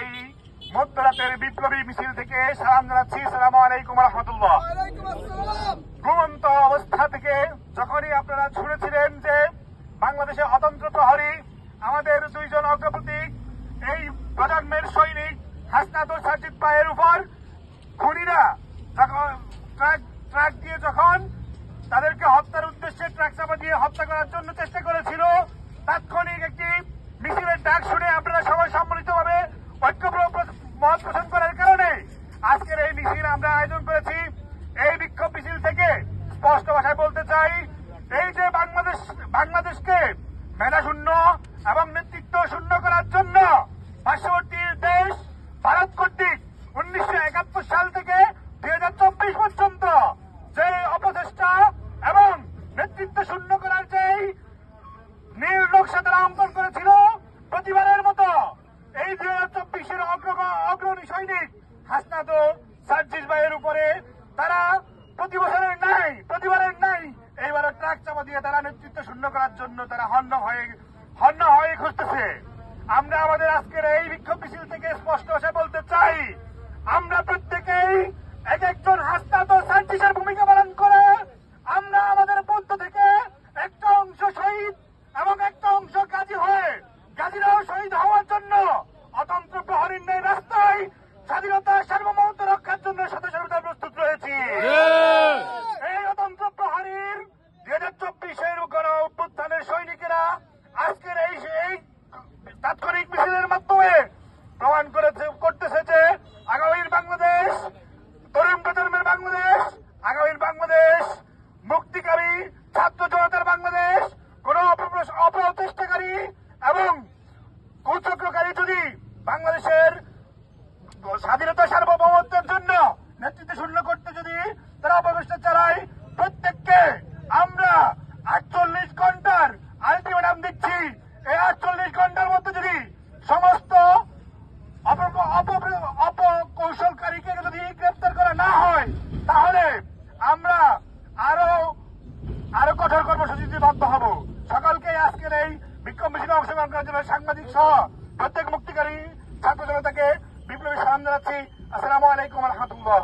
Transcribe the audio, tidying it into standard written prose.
এই মধ্যরাতের বিপ্লবী মিছিল থেকে সালাম জানাচ্ছি। আসসালামু আলাইকুম ওয়া রাহমাতুল্লাহ। ঘুমন্ত অবস্থা থেকে যখনই আপনারা শুনেছিলেন যে বাংলাদেশে অতন্ত্র প্রহরী আমাদের দুইজন অগ্রপ্রতীক এই প্রজন্মের সৈনিক হাসনাত ও সাজিদ ভাইয়ের উপর খুনিরা ট্রাক দিয়ে যখন তাদেরকে হত্যার উদ্দেশ্যে ট্রাক চাপা দিয়ে হত্যা করার জন্য চেষ্টা করেছিল, তাৎক্ষণিক একটি মিছিলের ডাক শুনে আপনারা সবাই সম্মিলিতভাবে মত পোষণ করার কারণে আজকের এই মিছিল আমরা আয়োজন করেছি। এই বিক্ষোভ মিছিল থেকে স্পষ্ট ভাষায় বলতে চাই, এই যে বাংলাদেশকে মেধাশূন্য এবং নেতৃত্ব শূন্য করার জন্য পার্শ্ববর্তী দেশ ভারত কর্তৃক 1971 সাল থেকে 2024 পর্যন্ত যে অপচেষ্টা এবং নেতৃত্ব শূন্য করার যেই নীল নকশা তারা অঙ্কন করেছিল, প্রতিবারের মতো এই 2024-এর অগ্রণী সৈনিক হাসনাত ও সাজিদ ভাইয়ের উপরে তারা প্রতিবারের নাই এইবারও ট্রাক চাপা দিয়ে তারা নেতৃত্ব শূন্য করার জন্য তারা হন্য হয়ে খুঁজতেছে। আমরা আমাদের আজকের এই বিক্ষোভ মিছিল থেকে স্পষ্ট ভাষায় বলতে চাই, আমরা প্রত্যেকেই এক একজন হাসনাত ও সাজিদের ভূমিকা পালন করে আমরা আমাদের মধ্য থেকে একটা অংশ শহীদ এবং একটা অংশ গাজী হয়ে গাজীরাও শহীদ হওয়ার জন্য অতন্ত্র প্রহরীর ন্যায় রাস্তায় স্বাধীনতা সার্বভৌমত্ব রক্ষার জন্য সর্বদা প্রস্তুত রয়েছি। এই অতন্ত্র প্রহরীর 2024-এর গণ অভ্যুত্থানের সৈনিকেরা আজকের এই তাৎক্ষণিক মিছিলের মাধ্যমে প্রমাণ করতেছে যে আগামীর বাংলাদেশ, তরুণ প্রজন্মের বাংলাদেশ, আগামীর বাংলাদেশ মুক্তিকামী ছাত্র জনতার বাংলাদেশ, কোন অপচেষ্টাকারী এবং কুচক্রকারী যদি বাংলাদেশের স্বাধীনতা সার্বভৌমত্বের জন্য নেতৃত্ব শূন্য করতে যদি তারা অপচেষ্টা চালায়, প্রত্যেককে আমরা 48 ঘন্টার আলটিমেটাম দিচ্ছি। এই 48 ঘন্টার মধ্যে যদি সমস্ত অপকৌশলকারীকে যদি গ্রেপ্তার করা না হয়, তাহলে আমরা আরো কঠোর কর্মসূচিতে বাধ্য হব। সকলকে আজকের এই বিক্ষোভ মিছিলে অংশগ্রহণ করার জন্য সাংবাদিক সহ প্রত্যেক মুক্তিকারী ছাত্র জনতাকে বিপ্লবী সালাম জানাচ্ছি। আসসালামু আলাইকুম ওয়া রাহমাতুল্লাহ।